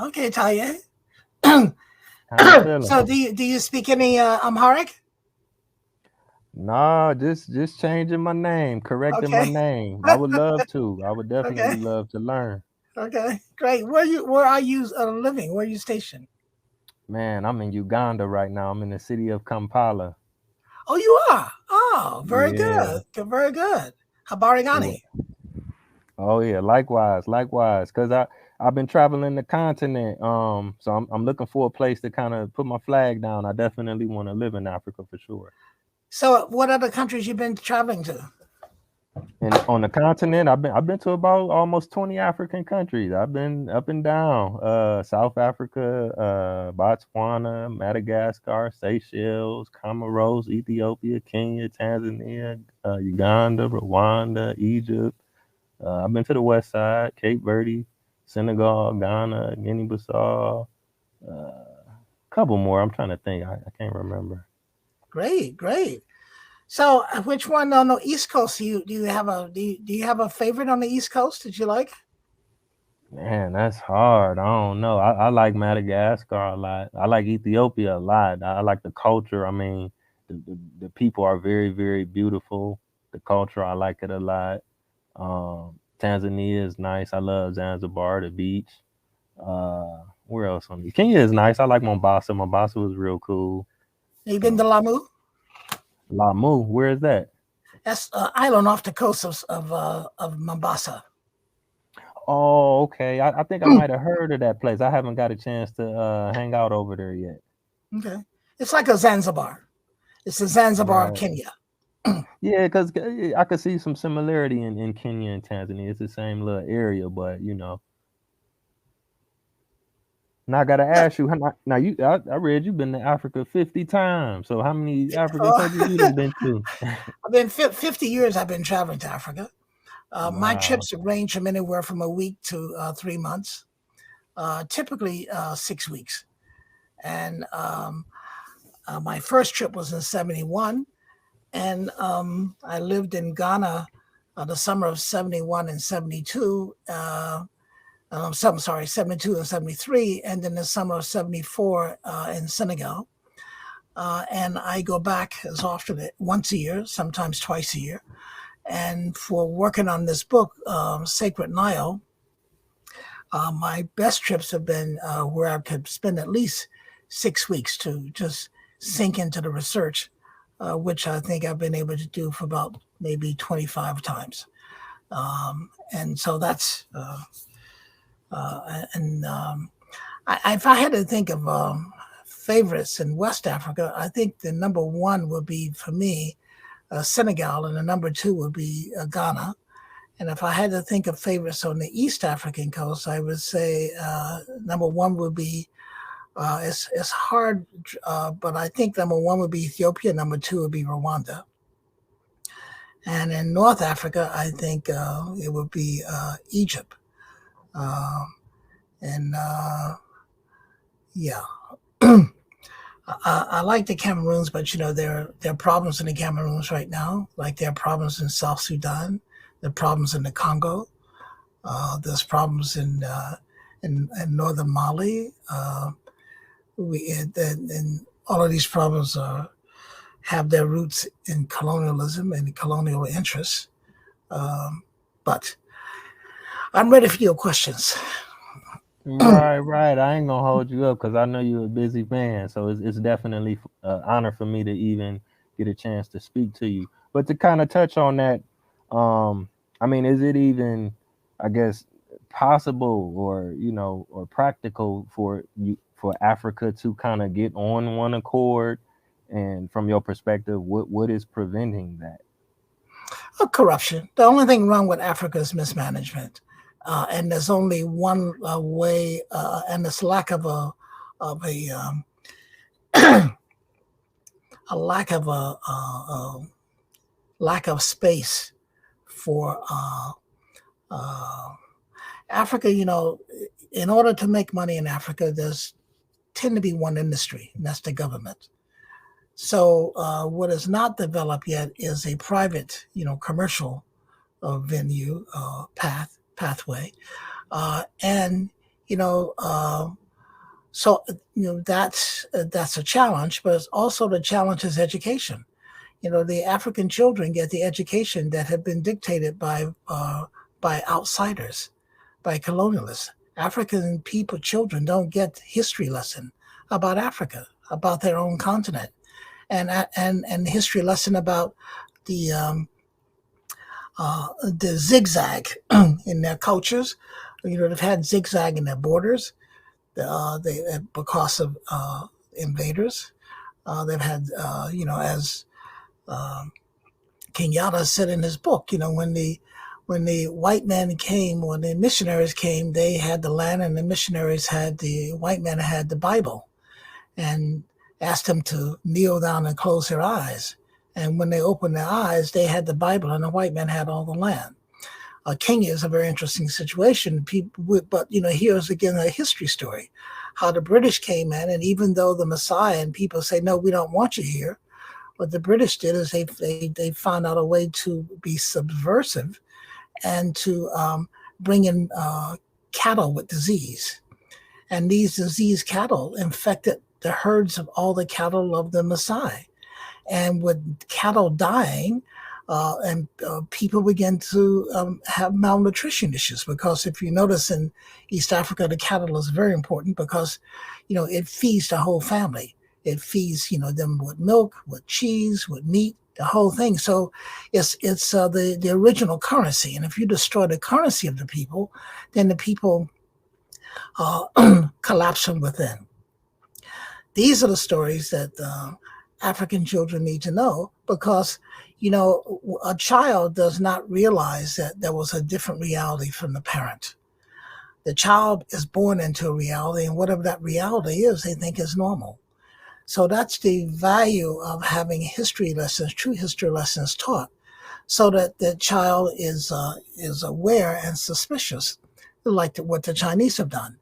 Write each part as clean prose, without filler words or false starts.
Okay, Taye. How you feeling? So do you speak any Amharic? Nah, just changing my name, correcting my Okay. name. I would love to. I would definitely Okay. love to learn. Okay. Great. Where are you living? Where are you stationed? Man, I'm in Uganda right now. I'm in the city of Kampala. Oh, you are. Oh, very Yeah. good. Very good. Habarigani. Yeah. Oh yeah, likewise, likewise. I've been traveling the continent. So I'm looking for a place to kind of put my flag down. I definitely want to live in Africa for sure. So, what other countries you been traveling to? And on the continent, I've been to about almost 20 African countries. I've been up and down. South Africa, Botswana, Madagascar, Seychelles, Comoros, Ethiopia, Kenya, Tanzania, Uganda, Rwanda, Egypt. I've been to the west side, Cape Verde, Senegal, Ghana, Guinea-Bissau, couple more. I'm trying to think. I can't remember. Great, great. So, which one on the East Coast do you have do you have a favorite on the East Coast that you like? Man, that's hard. I don't know. I like Madagascar a lot. I like Ethiopia a lot. I like the culture. I mean, the people are very, very beautiful. The culture, I like it a lot. Tanzania is nice. I love Zanzibar, the beach. Where else on the Kenya is nice. I like Mombasa. Mombasa was real cool. You been to Um, Lamu? Lamu, where is that? That's an island off the coast of Mombasa. Oh, okay. I think I might have heard of that place. I haven't got a chance to hang out over there yet. Okay, it's like a Zanzibar. It's the Zanzibar of Right. Kenya. Yeah, because I could see some similarity in Kenya and Tanzania. It's the same little area, but Now I gotta ask you. Now I read you've been to Africa 50 times. So how many African countries you Oh, done been to? I've been 50 years. I've been traveling to Africa. My Wow. trips range from anywhere from a week to 3 months, typically 6 weeks. And my first trip was in '71, and I lived in Ghana the summer of '71 and '72. Sorry, '72 and '73, and then the summer of '74 in Senegal. And I go back as often once a year, sometimes twice a year. And for working on this book, Sacred Nile, my best trips have been where I could spend at least 6 weeks to just sink into the research, which I think I've been able to do for about maybe 25 times. And so that's, and if I had to think of favorites in West Africa, I think the number one would be for me Senegal, and the number two would be Ghana. And if I had to think of favorites on the East African coast, I would say number one would be it's hard, but I think number one would be Ethiopia. Number two would be Rwanda. And in North Africa, I think it would be Egypt. Uh, and yeah, I like the Cameroons, but there are problems in the Cameroons right now. Like there are problems in South Sudan, there are problems in the Congo. There's problems in northern Mali. And all of these problems have their roots in colonialism and colonial interests. But I'm ready for your questions. Right, right. I ain't gonna hold you up because I know you're a busy man. So it's definitely an honor for me to even get a chance to speak to you. But to kind of touch on that, I mean, is it even, I guess, possible or or practical for Africa to kind of get on one accord? And from your perspective, what is preventing that? Corruption. The only thing wrong with Africa is mismanagement. And there's only one way, and it's lack a lack of lack of space for Africa. In order to make money in Africa, there's tend to be one industry, and that's the government. So what is not developed yet is a private, commercial venue pathway, and you know, so that's a challenge, but it's also the challenge is education. The African children get the education that had been dictated by outsiders, by colonialists. African people, children don't get history lesson about Africa, about their own continent, and history lesson about the the zigzag in their cultures. They've had zigzag in their borders. Because of invaders. They've had, as Kenyatta said in his book, when the white men came, when the missionaries came, they had the land, and the missionaries had the white men had the Bible, and asked them to kneel down and close their eyes. And when they opened their eyes, they had the Bible, and the white men had all the land. Kenya is a very interesting situation. But here's again a history story, how the British came in, and even though the Messiah and people say no, we don't want you here, what the British did is they found out a way to be subversive and to bring in cattle with disease, and these disease cattle infected the herds of all the cattle of the Messiah. And with cattle dying, and people begin to have malnutrition issues, because if you notice in East Africa, the cattle is very important because, it feeds the whole family. It feeds, them with milk, with cheese, with meat, the whole thing. So it's the original currency. And if you destroy the currency of the people, then the people collapse from within. These are the stories that African children need to know, because, a child does not realize that there was a different reality from the parent. The child is born into a reality, and whatever that reality is, they think is normal. So that's the value of having history lessons, true history lessons taught, so that the child is aware and suspicious, like what the Chinese have done.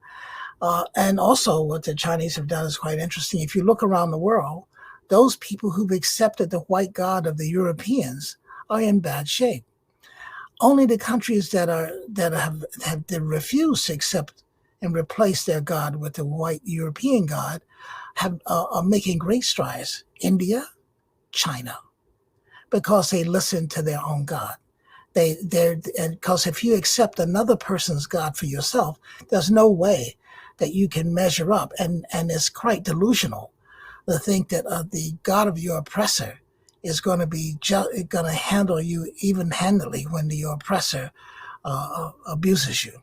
And also what the Chinese have done is quite interesting. If you look around the world, those people who've accepted the white God of the Europeans are in bad shape. Only the countries that have refused to accept and replace their God with the white European God are making great strides. India, China, because they listen to their own God. Because if you accept another person's God for yourself, there's no way that you can measure up, and it's quite delusional to think that the God of your oppressor is going to be going to handle you even handily when your oppressor abuses you.